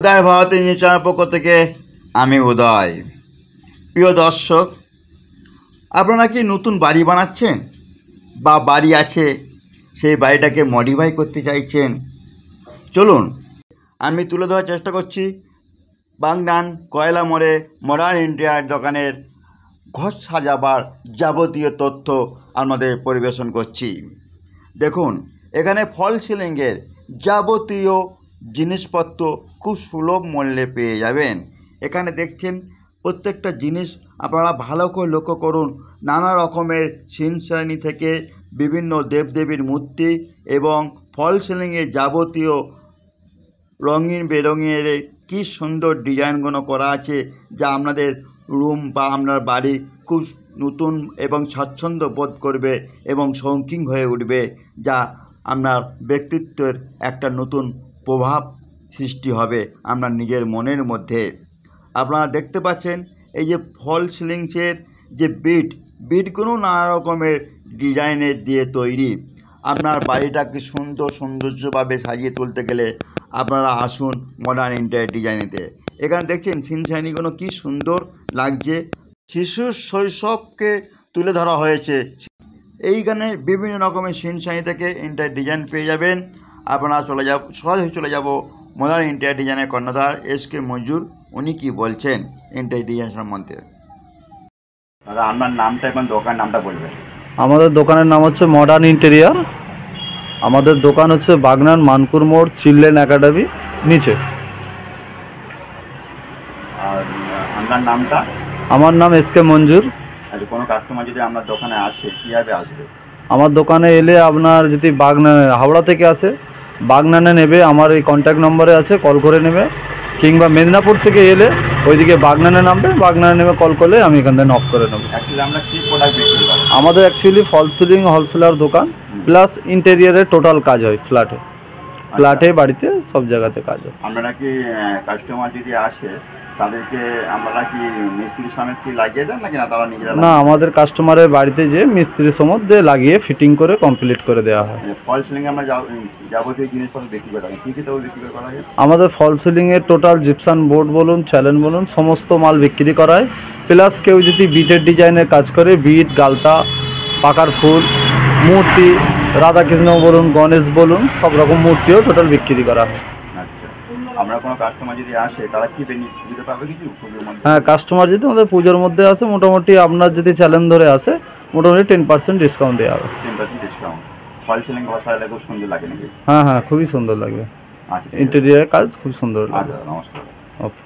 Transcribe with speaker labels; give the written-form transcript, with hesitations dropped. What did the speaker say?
Speaker 1: উদয় Bharati news channel পক্ষ থেকে আমি উদয়। প্রিয় দর্শক, আপনারা কি নতুন বাড়ি বানাচ্ছেন বা বাড়ি আছে সেই বাড়িটাকে মডিফাই করতে চাইছেন? চলুন আমি তুলে ধরার চেষ্টা করছি বাগনান কয়লা মোড়ে মডার্ন ইন্টেরিয়র দোকানের ঘর সাজাবার যাবতীয় তথ্য আমাদের পরিবেশন করছি। দেখুন, এখানে ফল সিলিংয়ের যাবতীয় জিনিসপত্র খুব সুলভ মূল্যে পেয়ে যাবেন। এখানে দেখছেন প্রত্যেকটা জিনিস আপনারা ভালো করে লক্ষ্য করুন। নানা রকমের সিনশ্রেণী থেকে বিভিন্ন দেবদেবীর মূর্তি এবং ফল সিলিংয়ের যাবতীয় রঙিন বেরঙের কী সুন্দর ডিজাইনগুলো করা আছে, যা আপনাদের রুম বা আপনার বাড়ি খুব নতুন এবং স্বাচ্ছন্দ্য বোধ করবে এবং শৌখিন হয়ে উঠবে, যা আপনার ব্যক্তিত্বের একটা নতুন প্রভাব সৃষ্টি হবে আপনার নিজের মনের মধ্যে। আপনারা দেখতে পাচ্ছেন এই যে ফল সিলিংসের যে বিটগুলো নানা রকমের ডিজাইনের দিয়ে তৈরি। আপনার বাড়িটাকে সৌন্দর্যভাবে সাজিয়ে তুলতে গেলে আপনারা আসুন মডার্ন ইন্টেরিয়র ডিজাইনেতে। এখানে দেখছেন সিনশ্রেণীগুলো কী সুন্দর লাগছে, শিশুর শৈশবকে তুলে ধরা হয়েছে। এইখানে বিভিন্ন রকমের সিনশ্রেণী থেকে ইন্টেরিয়র ডিজাইন পেয়ে যাবেন। আপনারা সরাসরি চলে যাব মডার্ন ইন্টেরিয়র ডিজাইনের কর্ণধার এসকে মঞ্জুর। উনি কী বলছেন ইন্টেরিয়র ডিজাইন সম্বন্ধে। দাদা, আপনার নামটা এবং দোকানের নামটা বলবেন।
Speaker 2: আমাদের দোকানের নাম হচ্ছে মডার্ন ইন্টেরিয়র। আমাদের দোকান হচ্ছে বাগনান মানপুর মোড় চিলড্রেন একাডেমি নিচে।
Speaker 1: আর আপনার নামটা?
Speaker 2: আমার নাম এসকে মঞ্জুর।
Speaker 1: আর কোনো কাস্টমার যদি আপনার দোকানে আসে কীভাবে আসবে?
Speaker 2: আমার দোকানে এলে আপনার যদি হাওড়া থেকে আসে বাগনানে নেবে, আমার এই কন্ট্যাক্ট নম্বরে আছে, কল করে নেবে। কিংবা মেদিনীপুর থেকে এলে ওইদিকে বাগনানে নামবে, বাগনানে নেমে কল করলে আমি এখান থেকে নক করে নেবো।
Speaker 1: অ্যাকচুয়ালি আমরা কী প্রোডাক্ট বিক্রি করি?
Speaker 2: আমাদের অ্যাকচুয়ালি ফল সিলিং হোলসেলার দোকান, প্লাস ইন্টেরিয়ারের টোটাল কাজ হয়। ফ্ল্যাটে বাড়িতে সব জায়গাতে কাজ হয়।
Speaker 1: আপনারা কি কাস্টমার যদি আসে তাদেরকে আমরা কি মিস্ত্রি সমেত কি লাগিয়ে দেন নাকি না তারা নিজেরা?
Speaker 2: না, আমাদের কাস্টমারের বাড়িতে যে মিস্ত্রি সমেত দিয়ে লাগিয়ে ফিটিং করে কমপ্লিট করে দেওয়া হয়।
Speaker 1: ফল সিলিংয়ে আমরা যাবতীয় জিনিসপত্র বিক্রি করে থাকি। কী কী তবে বিক্রি করা হয়?
Speaker 2: আমাদের ফল সিলিংয়ের টোটাল জিপসান বোর্ড বলুন, চ্যালেন বলুন, সমস্ত মাল বিক্রি করা হয়। প্লাস কেউ যদি বিটের ডিজাইনের কাজ করে, বিট, গালতা, পাকার ফুল, মূর্তি, রাধাকৃষ্ণ বলুন, গণেশ বলুন, সব রকম মূর্তিও টোটাল বিক্রি করা হয়।
Speaker 1: আচ্ছা, আমরা কোনো কাস্টমার যদি আসে তারা কি সুবিধা পাবে কিছু?
Speaker 2: হ্যাঁ, কাস্টমার যদি আমাদের পুজোর মধ্যে আসে, মোটামুটি আপনার যদি চ্যালেঞ্জ ধরে আসে, মোটামুটি 10% ডিসকাউন্ট দেওয়া হবে।
Speaker 1: 10% ডিসকাউন্ট। ফল সিলিং ঘর সাজালে খুব সুন্দর লাগে নাকি?
Speaker 2: হ্যাঁ, খুবই সুন্দর লাগবে।
Speaker 1: আচ্ছা,
Speaker 2: ইন্টেরিয়ারের কাজ খুব সুন্দর লাগে।
Speaker 1: নমস্কার।
Speaker 2: ওকে।